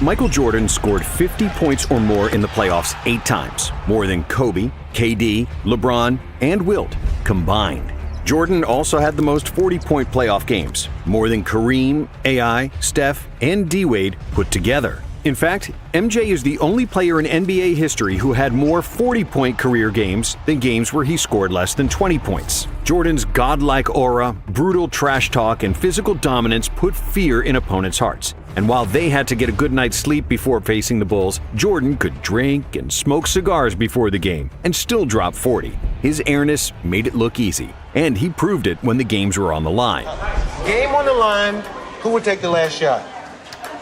Michael Jordan scored 50 points or more in the playoffs 8 times, more than Kobe, KD, LeBron, and Wilt combined. Jordan also had the most 40-point playoff games, more than Kareem, AI, Steph, and D-Wade put together. In fact, MJ is the only player in NBA history who had more 40-point career games than games where he scored less than 20 points. Jordan's godlike aura, brutal trash talk, and physical dominance put fear in opponents' hearts. And while they had to get a good night's sleep before facing the Bulls, Jordan could drink and smoke cigars before the game and still drop 40. His airness made it look easy, and he proved it when the games were on the line. Game on the line, who would take the last shot?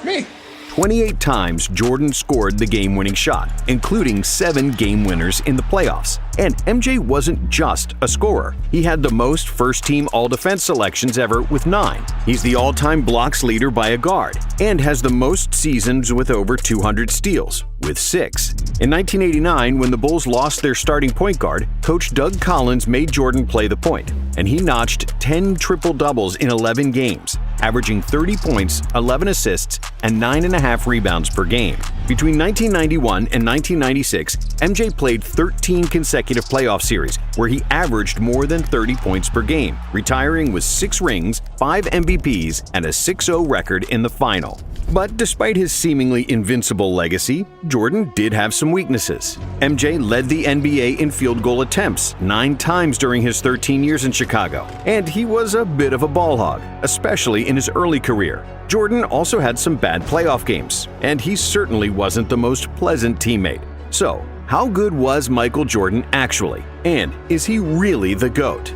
Me. 28 times Jordan scored the game-winning shot, including 7 game winners in the playoffs. And MJ wasn't just a scorer. He had the most first-team All-Defense selections ever with 9. He's the all-time blocks leader by a guard and has the most seasons with over 200 steals, with 6. In 1989, when the Bulls lost their starting point guard, Coach Doug Collins made Jordan play the point, and he notched 10 triple-doubles in 11 games, averaging 30 points, 11 assists, and 9.5 rebounds per game. Between 1991 and 1996, MJ played 13 consecutive playoff series where he averaged more than 30 points per game, retiring with 6 rings, 5 MVPs, and a 6-0 record in the final. But despite his seemingly invincible legacy, Jordan did have some weaknesses. MJ led the NBA in field goal attempts 9 times during his 13 years in Chicago, and he was a bit of a ball hog, especially in his early career. Jordan also had some bad playoff games, and he certainly wasn't the most pleasant teammate. So, how good was Michael Jordan actually? And is he really the GOAT?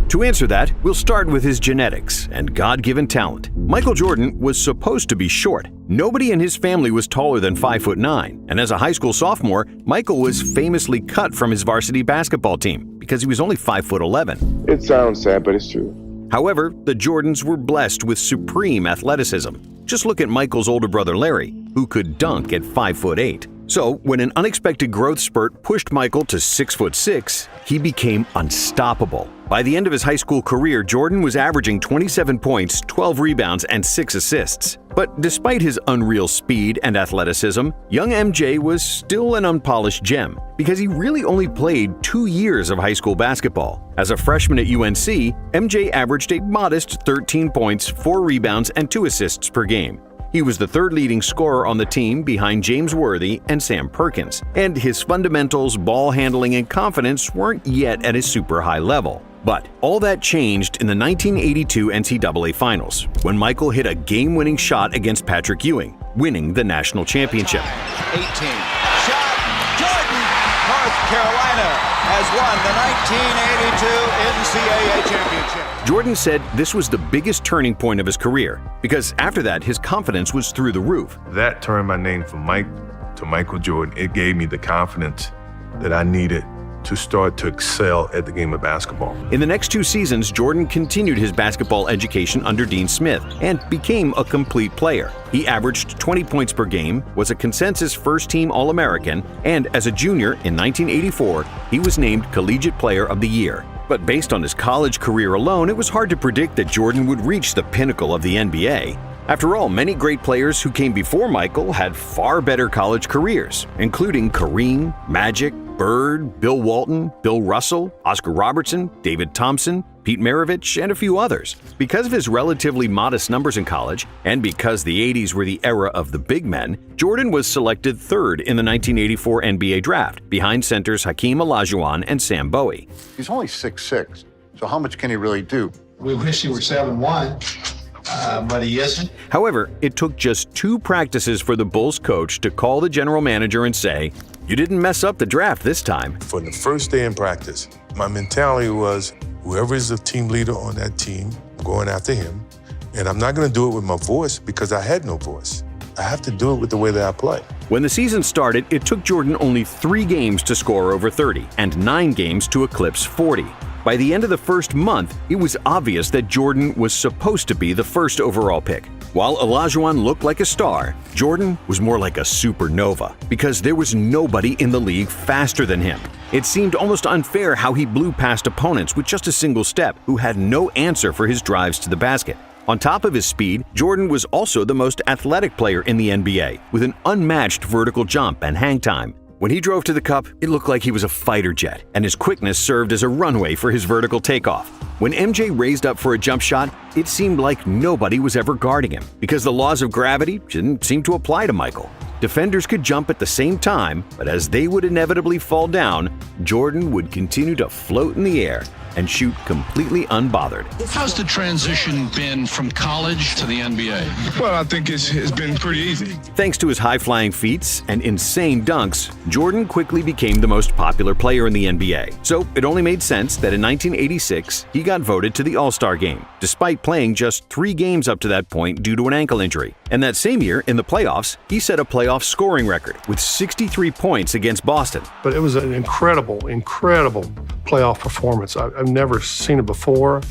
To answer that, we'll start with his genetics and God-given talent. Michael Jordan was supposed to be short. Nobody in his family was taller than 5'9", and as a high school sophomore, Michael was famously cut from his varsity basketball team because he was only 5'11". It sounds sad, but it's true. However, the Jordans were blessed with supreme athleticism. Just look at Michael's older brother Larry, who could dunk at 5'8". So, when an unexpected growth spurt pushed Michael to 6'6", he became unstoppable. By the end of his high school career, Jordan was averaging 27 points, 12 rebounds, and 6 assists. But despite his unreal speed and athleticism, young MJ was still an unpolished gem because he really only played 2 years of high school basketball. As a freshman at UNC, MJ averaged a modest 13 points, 4 rebounds, and 2 assists per game. He was the 3rd leading scorer on the team behind James Worthy and Sam Perkins, and his fundamentals, ball handling, and confidence weren't yet at a super high level. But all that changed in the 1982 NCAA Finals, when Michael hit a game-winning shot against Patrick Ewing, winning the national championship. 18. Shot. Jordan. North Carolina has won the 1982 NCAA championship. Jordan said this was the biggest turning point of his career, because after that, his confidence was through the roof. That turned my name from Mike to Michael Jordan. It gave me the confidence that I needed to start to excel at the game of basketball. In the next 2 seasons, Jordan continued his basketball education under Dean Smith and became a complete player. He averaged 20 points per game, was a consensus first-team All-American, and as a junior in 1984, he was named Collegiate Player of the Year. But based on his college career alone, it was hard to predict that Jordan would reach the pinnacle of the NBA. After all, many great players who came before Michael had far better college careers, including Kareem, Magic, Bird, Bill Walton, Bill Russell, Oscar Robertson, David Thompson, Pete Maravich, and a few others. Because of his relatively modest numbers in college, and because the 80s were the era of the big men, Jordan was selected 3rd in the 1984 NBA draft, behind centers Hakeem Olajuwon and Sam Bowie. He's only 6'6", so how much can he really do? We wish he were 7'1", but he isn't. However, it took just 2 practices for the Bulls coach to call the general manager and say, "You didn't mess up the draft this time." For the first day in practice, my mentality was, whoever is the team leader on that team, I'm going after him. And I'm not going to do it with my voice because I had no voice. I have to do it with the way that I play. When the season started, it took Jordan only 3 games to score over 30 and 9 games to eclipse 40. By the end of the first month, it was obvious that Jordan was supposed to be the first overall pick. While Olajuwon looked like a star, Jordan was more like a supernova because there was nobody in the league faster than him. It seemed almost unfair how he blew past opponents with just a single step who had no answer for his drives to the basket. On top of his speed, Jordan was also the most athletic player in the NBA, with an unmatched vertical jump and hang time. When he drove to the cup, it looked like he was a fighter jet, and his quickness served as a runway for his vertical takeoff. When MJ raised up for a jump shot, it seemed like nobody was ever guarding him, because the laws of gravity didn't seem to apply to Michael. Defenders could jump at the same time, but as they would inevitably fall down, Jordan would continue to float in the air and shoot completely unbothered. How's the transition been from college to the NBA? Well, I think it's been pretty easy. Thanks to his high-flying feats and insane dunks, Jordan quickly became the most popular player in the NBA. So it only made sense that in 1986, he got voted to the All-Star game, despite playing just 3 games up to that point due to an ankle injury. And that same year, in the playoffs, he set a playoff scoring record with 63 points against Boston. But it was an incredible playoff performance. I've never seen it before,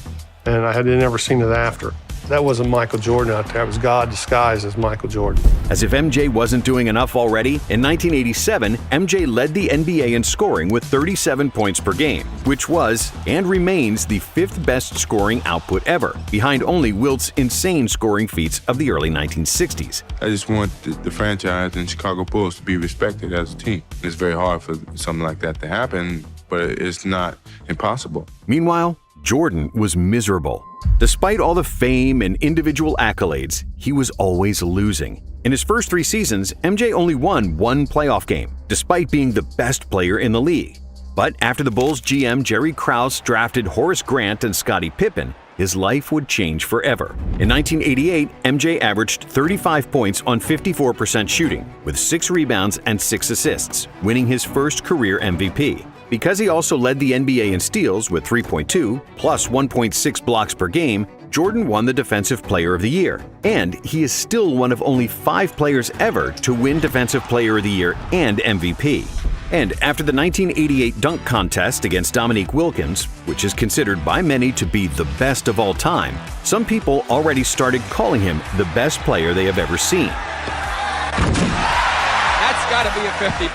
and I had never seen it after. That wasn't Michael Jordan out there. It was God disguised as Michael Jordan. As if MJ wasn't doing enough already, in 1987, MJ led the NBA in scoring with 37 points per game, which was and remains the 5th best scoring output ever, behind only Wilt's insane scoring feats of the early 1960s. I just want the franchise and Chicago Bulls to be respected as a team. It's very hard for something like that to happen, but it's not impossible. Meanwhile, Jordan was miserable. Despite all the fame and individual accolades, he was always losing. In his first 3 seasons, MJ only won 1 playoff game, despite being the best player in the league. But after the Bulls GM Jerry Krause drafted Horace Grant and Scottie Pippen, his life would change forever. In 1988, MJ averaged 35 points on 54% shooting, with 6 rebounds and 6 assists, winning his first career MVP. Because he also led the NBA in steals with 3.2 plus 1.6 blocks per game, Jordan won the Defensive Player of the Year. And he is still one of only 5 players ever to win Defensive Player of the Year and MVP. And after the 1988 dunk contest against Dominique Wilkins, which is considered by many to be the best of all time, some people already started calling him the best player they have ever seen. That's got to be a 50.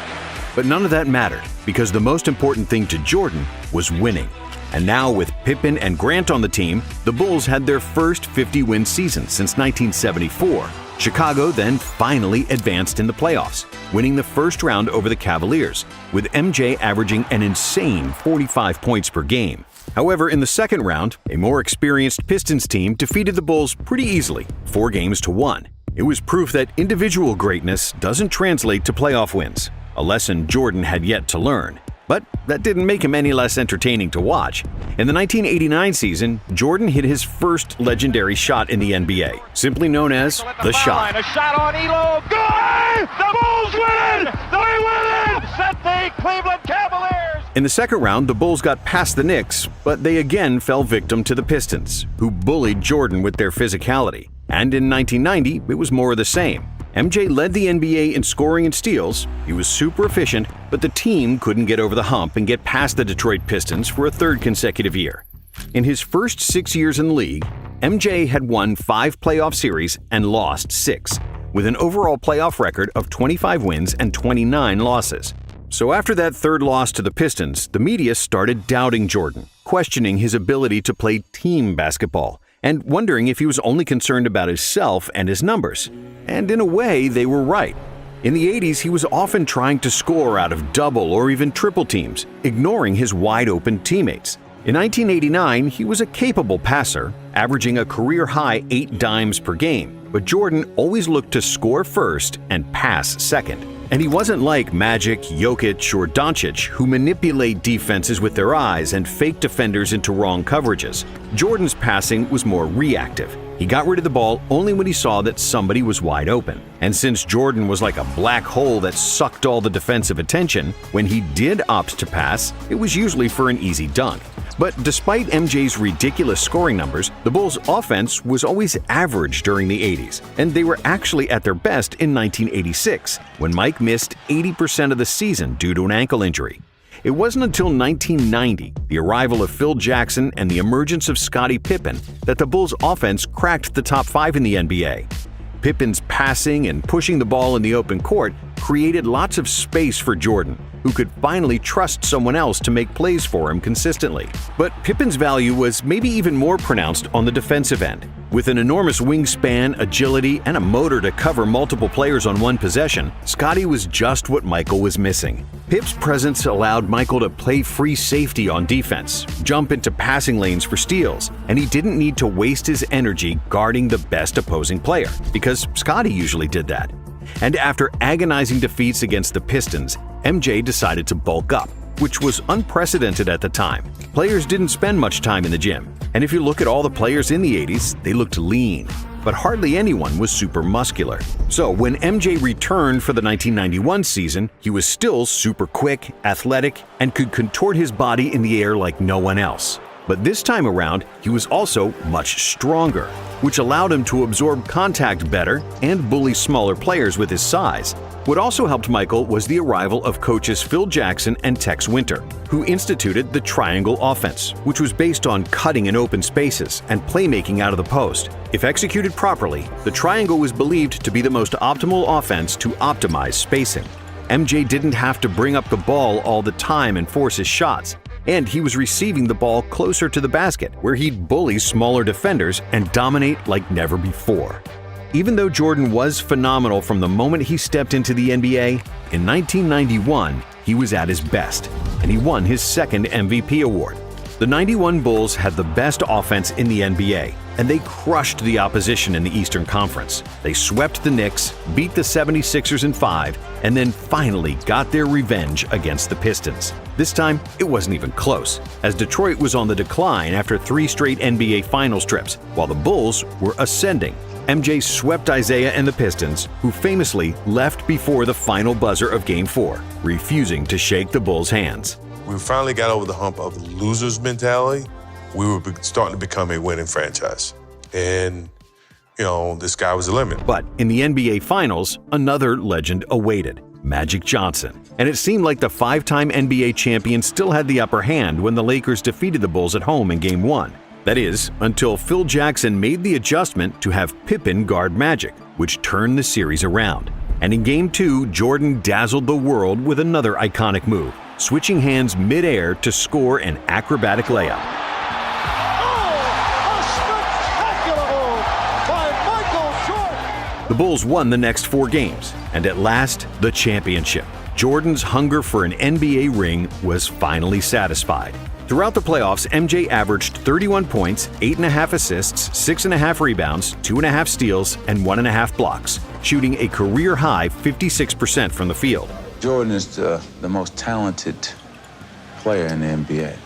But none of that mattered, because the most important thing to Jordan was winning. And now with Pippen and Grant on the team, the Bulls had their first 50-win season since 1974. Chicago then finally advanced in the playoffs, winning the first round over the Cavaliers, with MJ averaging an insane 45 points per game. However, in the second round, a more experienced Pistons team defeated the Bulls pretty easily, 4-1. It was proof that individual greatness doesn't translate to playoff wins, a lesson Jordan had yet to learn. But that didn't make him any less entertaining to watch. In the 1989 season, Jordan hit his first legendary shot in the NBA, simply known as the shot. A shot on Elo. Good! The Bulls win it! They win it! Set the Cleveland Cavaliers! In the second round, the Bulls got past the Knicks, but they again fell victim to the Pistons, who bullied Jordan with their physicality. And in 1990, it was more of the same. MJ led the NBA in scoring and steals. He was super efficient, but the team couldn't get over the hump and get past the Detroit Pistons for a 3rd consecutive year. In his first 6 years in the league, MJ had won 5 playoff series and lost 6, with an overall playoff record of 25 wins and 29 losses. So after that 3rd loss to the Pistons, the media started doubting Jordan, questioning his ability to play team basketball, and wondering if he was only concerned about himself and his numbers. And in a way, they were right. In the 80s, he was often trying to score out of double or even triple teams, ignoring his wide-open teammates. In 1989, he was a capable passer, averaging a career-high 8 dimes per game, but Jordan always looked to score first and pass second. And he wasn't like Magic, Jokic, or Doncic, who manipulate defenses with their eyes and fake defenders into wrong coverages. Jordan's passing was more reactive. He got rid of the ball only when he saw that somebody was wide open. And since Jordan was like a black hole that sucked all the defensive attention, when he did opt to pass, it was usually for an easy dunk. But despite MJ's ridiculous scoring numbers, the Bulls' offense was always average during the 80s, and they were actually at their best in 1986, when Mike missed 80% of the season due to an ankle injury. It wasn't until 1990, the arrival of Phil Jackson and the emergence of Scottie Pippen, that the Bulls' offense cracked the top 5 in the NBA. Pippen's passing and pushing the ball in the open court created lots of space for Jordan, who could finally trust someone else to make plays for him consistently. But Pippen's value was maybe even more pronounced on the defensive end. With an enormous wingspan, agility, and a motor to cover multiple players on one possession, Scottie was just what Michael was missing. Pip's presence allowed Michael to play free safety on defense, jump into passing lanes for steals, and he didn't need to waste his energy guarding the best opposing player, because Scottie usually did that. And after agonizing defeats against the Pistons, MJ decided to bulk up, which was unprecedented at the time. Players didn't spend much time in the gym, and if you look at all the players in the 80s, they looked lean, but hardly anyone was super muscular. So when MJ returned for the 1991 season, he was still super quick, athletic, and could contort his body in the air like no one else. But this time around, he was also much stronger, which allowed him to absorb contact better and bully smaller players with his size. What also helped Michael was the arrival of coaches Phil Jackson and Tex Winter, who instituted the triangle offense, which was based on cutting in open spaces and playmaking out of the post. If executed properly, the triangle was believed to be the most optimal offense to optimize spacing. MJ didn't have to bring up the ball all the time and force his shots, and he was receiving the ball closer to the basket, where he'd bully smaller defenders and dominate like never before. Even though Jordan was phenomenal from the moment he stepped into the NBA, in 1991, he was at his best, and he won his second MVP award. The 91 Bulls had the best offense in the NBA, and they crushed the opposition in the Eastern Conference. They swept the Knicks, beat the 76ers in 5, and then finally got their revenge against the Pistons. This time, it wasn't even close, as Detroit was on the decline after 3 straight NBA Finals trips, while the Bulls were ascending. MJ swept Isaiah and the Pistons, who famously left before the final buzzer of Game 4, refusing to shake the Bulls' hands. We finally got over the hump of the loser's mentality. We were starting to become a winning franchise. And, the sky was the limit. But in the NBA Finals, another legend awaited, Magic Johnson. And it seemed like the 5-time NBA champion still had the upper hand when the Lakers defeated the Bulls at home in Game 1. That is, until Phil Jackson made the adjustment to have Pippen guard Magic, which turned the series around. And in Game 2, Jordan dazzled the world with another iconic move, switching hands mid-air to score an acrobatic layup. Oh, a spectacular move by Michael Jordan! The Bulls won the next 4 games, and at last, the championship. Jordan's hunger for an NBA ring was finally satisfied. Throughout the playoffs, MJ averaged 31 points, 8.5 assists, 6.5 rebounds, 2.5 steals, and 1.5 blocks, shooting a career-high 56% from the field. Jordan is the most talented player in the NBA,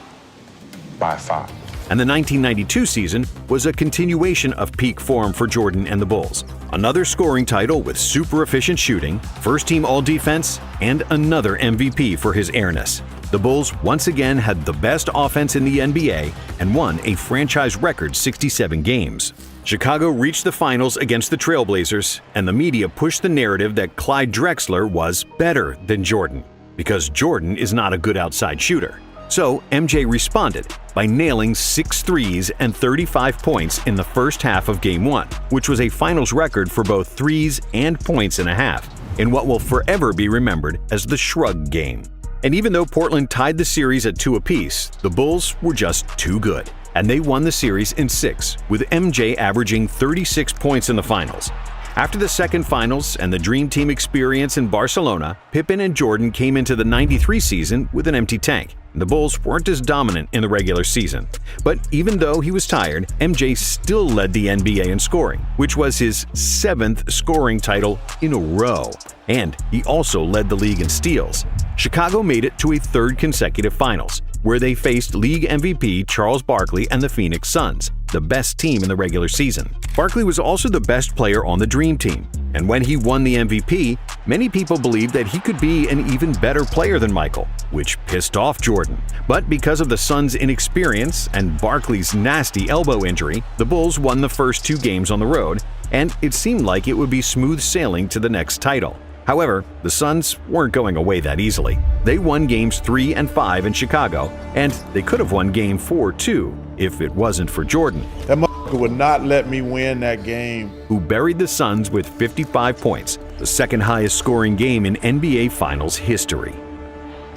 by far. And the 1992 season was a continuation of peak form for Jordan and the Bulls. Another scoring title with super efficient shooting, first-team All-Defense, and another MVP for his airness. The Bulls once again had the best offense in the NBA and won a franchise record 67 games. Chicago reached the finals against the Trailblazers, and the media pushed the narrative that Clyde Drexler was better than Jordan, because Jordan is not a good outside shooter. So MJ responded by nailing 6 threes and 35 points in the first half of Game 1, which was a finals record for both threes and points and a half, in what will forever be remembered as the Shrug Game. And even though Portland tied the series at 2 apiece, the Bulls were just too good, and they won the series in 6, with MJ averaging 36 points in the finals. After the second finals and the Dream Team experience in Barcelona, Pippen and Jordan came into the 93 season with an empty tank. The Bulls weren't as dominant in the regular season. But even though he was tired, MJ still led the NBA in scoring, which was his 7th scoring title in a row. And he also led the league in steals. Chicago made it to a 3rd consecutive finals, where they faced league MVP Charles Barkley and the Phoenix Suns, the best team in the regular season. Barkley was also the best player on the Dream Team, and when he won the MVP, many people believed that he could be an even better player than Michael, which pissed off Jordan. But because of the Suns' inexperience and Barkley's nasty elbow injury, the Bulls won the first 2 games on the road, and it seemed like it would be smooth sailing to the next title. However, the Suns weren't going away that easily. They won Games 3 and 5 in Chicago, and they could have won Game 4 too, if it wasn't for Jordan. That motherfucker would not let me win that game. Who buried the Suns with 55 points, the second highest scoring game in NBA Finals history.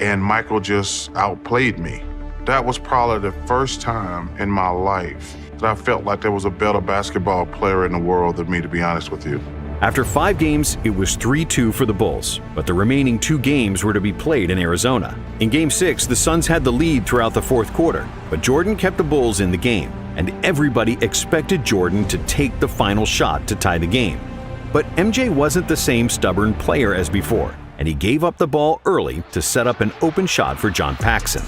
And Michael just outplayed me. That was probably the first time in my life And I felt like there was a better basketball player in the world than me, to be honest with you. After 5 games, it was 3-2 for the Bulls, but the remaining 2 games were to be played in Arizona. In Game 6, the Suns had the lead throughout the fourth quarter, but Jordan kept the Bulls in the game, and everybody expected Jordan to take the final shot to tie the game. But MJ wasn't the same stubborn player as before, and he gave up the ball early to set up an open shot for John Paxson.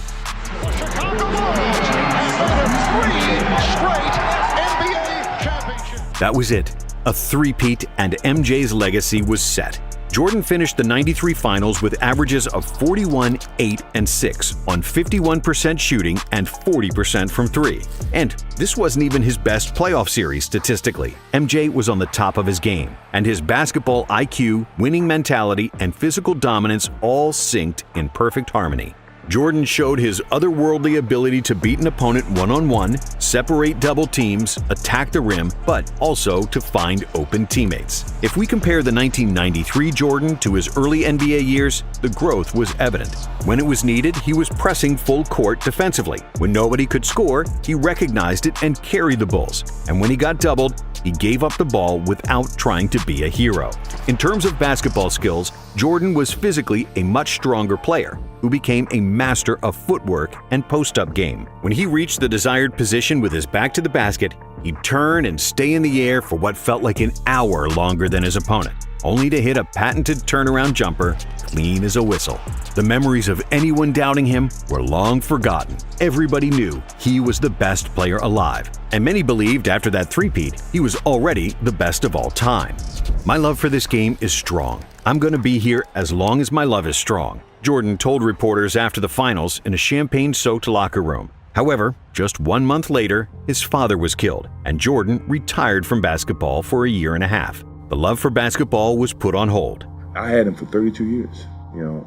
That was it. A three-peat, and MJ's legacy was set. Jordan finished the '93 finals with averages of 41, 8, and 6 on 51% shooting and 40% from 3. And this wasn't even his best playoff series statistically. MJ was on the top of his game, and his basketball IQ, winning mentality, and physical dominance all synced in perfect harmony. Jordan showed his otherworldly ability to beat an opponent one-on-one, separate double teams, attack the rim, but also to find open teammates. If we compare the 1993 Jordan to his early NBA years, the growth was evident. When it was needed, he was pressing full court defensively. When nobody could score, he recognized it and carried the Bulls. And when he got doubled, he gave up the ball without trying to be a hero. In terms of basketball skills, Jordan was physically a much stronger player who became a master of footwork and post-up game. When he reached the desired position with his back to the basket, he'd turn and stay in the air for what felt like an hour longer than his opponent, only to hit a patented turnaround jumper clean as a whistle. The memories of anyone doubting him were long forgotten. Everybody knew he was the best player alive, and many believed after that three-peat he was already the best of all time. My love for this game is strong. I'm going to be here as long as my love is strong, Jordan told reporters after the finals in a champagne-soaked locker room. However, just 1 month later, his father was killed, and Jordan retired from basketball for a year and a half. The love for basketball was put on hold. I had him for 32 years,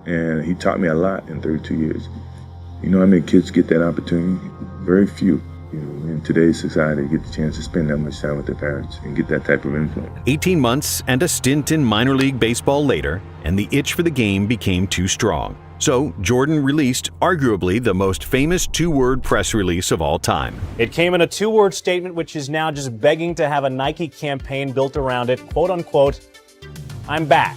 and he taught me a lot in 32 years. You know how many kids get that opportunity? Very few. In today's society, get the chance to spend that much time with their parents and get that type of influence. 18 months and a stint in minor league baseball later, and the itch for the game became too strong. So Jordan released arguably the most famous 2-word press release of all time. It came in a 2-word statement which is now just begging to have a Nike campaign built around it, quote unquote, "I'm back."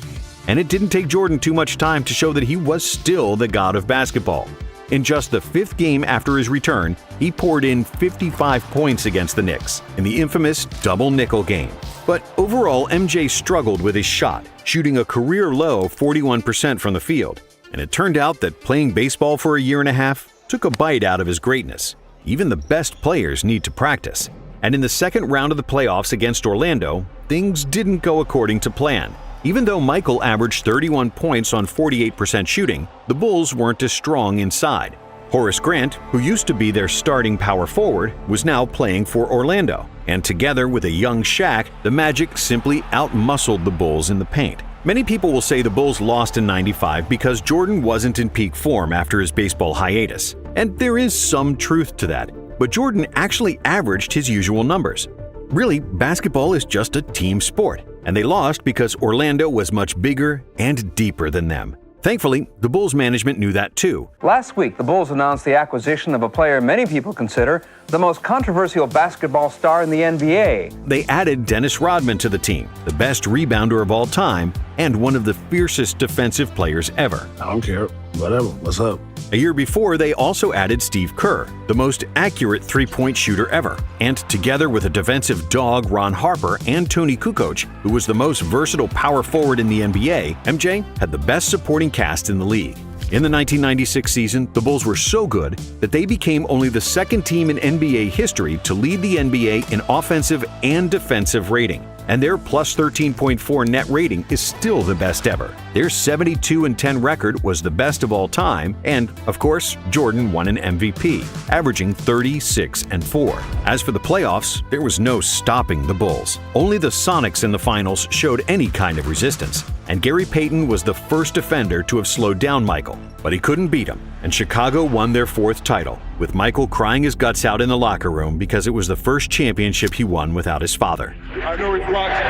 And it didn't take Jordan too much time to show that he was still the god of basketball. In just the 5th game after his return, he poured in 55 points against the Knicks in the infamous double nickel game. But overall, MJ struggled with his shot, shooting a career-low 41% from the field. And it turned out that playing baseball for a year and a half took a bite out of his greatness. Even the best players need to practice. And in the second round of the playoffs against Orlando, things didn't go according to plan. Even though Michael averaged 31 points on 48% shooting, the Bulls weren't as strong inside. Horace Grant, who used to be their starting power forward, was now playing for Orlando. And together with a young Shaq, the Magic simply outmuscled the Bulls in the paint. Many people will say the Bulls lost in '95 because Jordan wasn't in peak form after his baseball hiatus. And there is some truth to that. But Jordan actually averaged his usual numbers. Really, basketball is just a team sport, and they lost because Orlando was much bigger and deeper than them. Thankfully, the Bulls management knew that too. Last week, the Bulls announced the acquisition of a player many people consider the most controversial basketball star in the NBA. They added Dennis Rodman to the team, the best rebounder of all time, and one of the fiercest defensive players ever. I don't care. Whatever. What's up? A year before, they also added Steve Kerr, the most accurate three-point shooter ever. And together with a defensive dog, Ron Harper, and Tony Kukoc, who was the most versatile power forward in the NBA, MJ had the best supporting cast in the league. In the 1996 season, the Bulls were so good that they became only the second team in NBA history to lead the NBA in offensive and defensive rating. And their plus 13.4 net rating is still the best ever. Their 72-10 record was the best of all time, and, of course, Jordan won an MVP, averaging 36-4. As for the playoffs, there was no stopping the Bulls. Only the Sonics in the finals showed any kind of resistance, and Gary Payton was the first defender to have slowed down Michael. But he couldn't beat him, and Chicago won their 4th title, with Michael crying his guts out in the locker room because it was the first championship he won without his father. I know he's watching.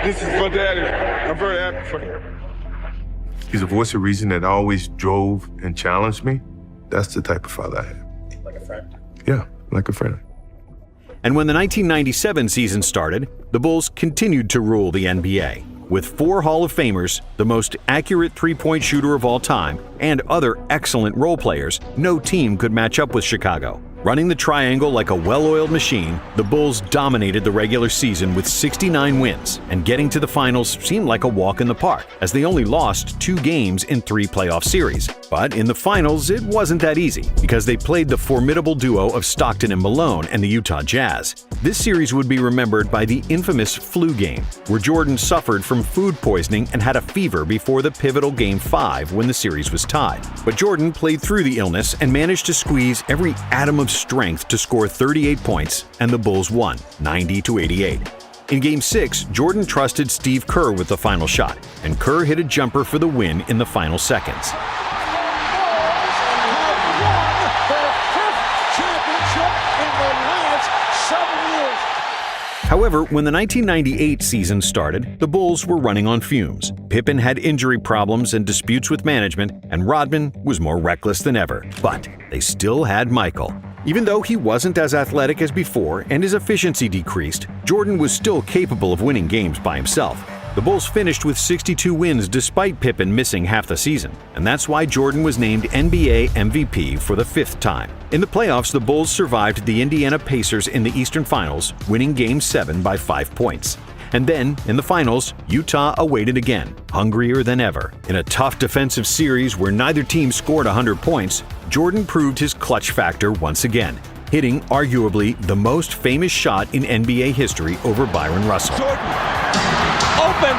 This is for Daddy. I'm very happy for him. He's a voice of reason that always drove and challenged me. That's the type of father I have. Like a friend? Yeah, like a friend. And when the 1997 season started, the Bulls continued to rule the NBA. With 4 Hall of Famers, the most accurate three-point shooter of all time, and other excellent role players, no team could match up with Chicago. Running the triangle like a well-oiled machine, the Bulls dominated the regular season with 69 wins, and getting to the finals seemed like a walk in the park, as they only lost 2 games in 3 playoff series. But in the finals, it wasn't that easy, because they played the formidable duo of Stockton and Malone and the Utah Jazz. This series would be remembered by the infamous flu game, where Jordan suffered from food poisoning and had a fever before the pivotal Game 5 when the series was tied. But Jordan played through the illness and managed to squeeze every atom of strength to score 38 points, and the Bulls won, 90-88. In Game 6, Jordan trusted Steve Kerr with the final shot, and Kerr hit a jumper for the win in the final seconds. However, when the 1998 season started, the Bulls were running on fumes. Pippen had injury problems and disputes with management, and Rodman was more reckless than ever. But they still had Michael. Even though he wasn't as athletic as before and his efficiency decreased, Jordan was still capable of winning games by himself. The Bulls finished with 62 wins despite Pippen missing half the season, and that's why Jordan was named NBA MVP for the 5th time. In the playoffs, the Bulls survived the Indiana Pacers in the Eastern Finals, winning Game 7 by 5 points. And then, in the finals, Utah awaited again, hungrier than ever. In a tough defensive series where neither team scored 100 points, Jordan proved his clutch factor once again, hitting arguably the most famous shot in NBA history over Byron Russell. Jordan, open,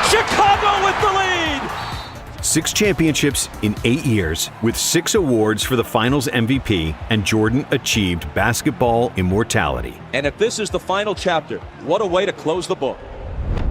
Chicago with the lead! 6 championships in 8 years, with 6 awards for the Finals MVP, and Jordan achieved basketball immortality. And if this is the final chapter, what a way to close the book.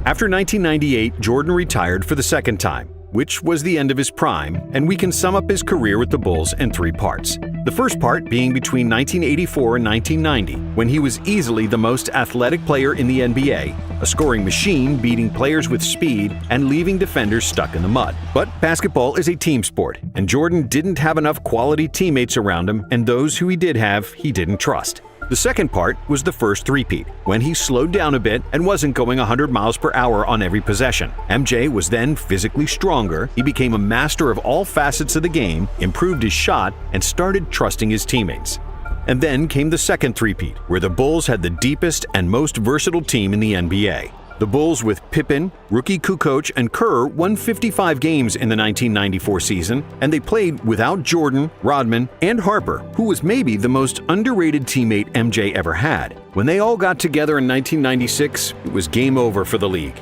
After 1998, Jordan retired for the 2nd time, which was the end of his prime, and we can sum up his career with the Bulls in 3 parts. The first part being between 1984 and 1990, when he was easily the most athletic player in the NBA, a scoring machine beating players with speed and leaving defenders stuck in the mud. But basketball is a team sport, and Jordan didn't have enough quality teammates around him, and those who he did have, he didn't trust. The second part was the first three-peat, when he slowed down a bit and wasn't going 100 miles per hour on every possession. MJ was then physically stronger, he became a master of all facets of the game, improved his shot, and started trusting his teammates. And then came the second three-peat, where the Bulls had the deepest and most versatile team in the NBA. The Bulls with Pippen, rookie Kukoc, and Kerr won 55 games in the 1994 season, and they played without Jordan, Rodman, and Harper, who was maybe the most underrated teammate MJ ever had. When they all got together in 1996, it was game over for the league.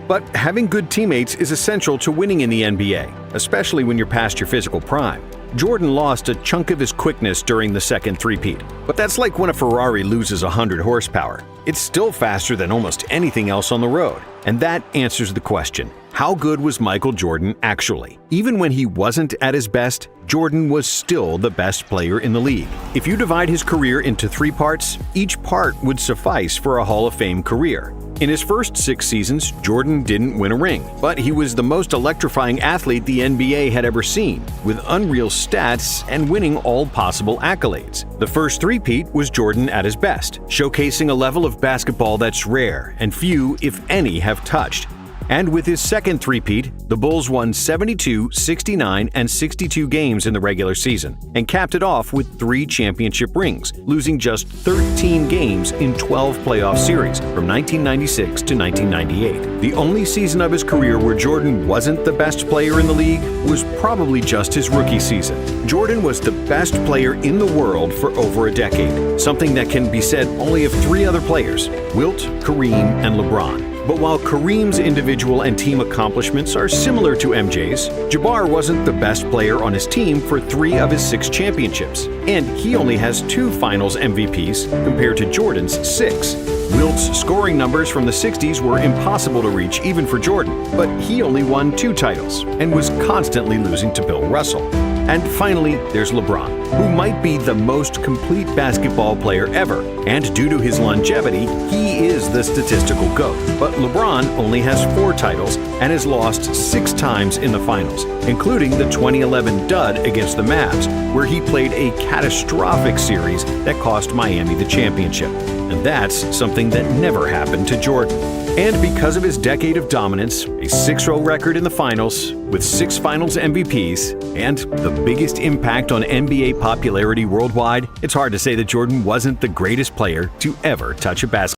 But having good teammates is essential to winning in the NBA, especially when you're past your physical prime. Jordan lost a chunk of his quickness during the second three-peat, but that's like when a Ferrari loses 100 horsepower. It's still faster than almost anything else on the road. And that answers the question, how good was Michael Jordan actually? Even when he wasn't at his best, Jordan was still the best player in the league. If you divide his career into 3 parts, each part would suffice for a Hall of Fame career. In his first 6 seasons, Jordan didn't win a ring, but he was the most electrifying athlete the NBA had ever seen, with unreal stats and winning all possible accolades. The first three-peat was Jordan at his best, showcasing a level of basketball that's rare and few, if any, have touched. And with his second three-peat, the Bulls won 72, 69, and 62 games in the regular season, and capped it off with 3 championship rings, losing just 13 games in 12 playoff series from 1996 to 1998. The only season of his career where Jordan wasn't the best player in the league was probably just his rookie season. Jordan was the best player in the world for over a decade, something that can be said only of 3 other players, Wilt, Kareem, and LeBron. But while Kareem's individual and team accomplishments are similar to MJ's, Jabbar wasn't the best player on his team for 3 of his 6 championships, and he only has 2 Finals MVPs compared to Jordan's 6. Wilt's scoring numbers from the 60s were impossible to reach even for Jordan, but he only won 2 titles and was constantly losing to Bill Russell. And finally, there's LeBron, who might be the most complete basketball player ever, and due to his longevity, he is the statistical GOAT. But LeBron only has 4 titles and has lost 6 times in the finals, including the 2011 dud against the Mavs, where he played a catastrophic series that cost Miami the championship. And that's something that never happened to Jordan. And because of his decade of dominance, a 6-0 record in the finals, with 6 finals MVPs, and the biggest impact on NBA popularity worldwide, it's hard to say that Jordan wasn't the greatest player to ever touch a basketball.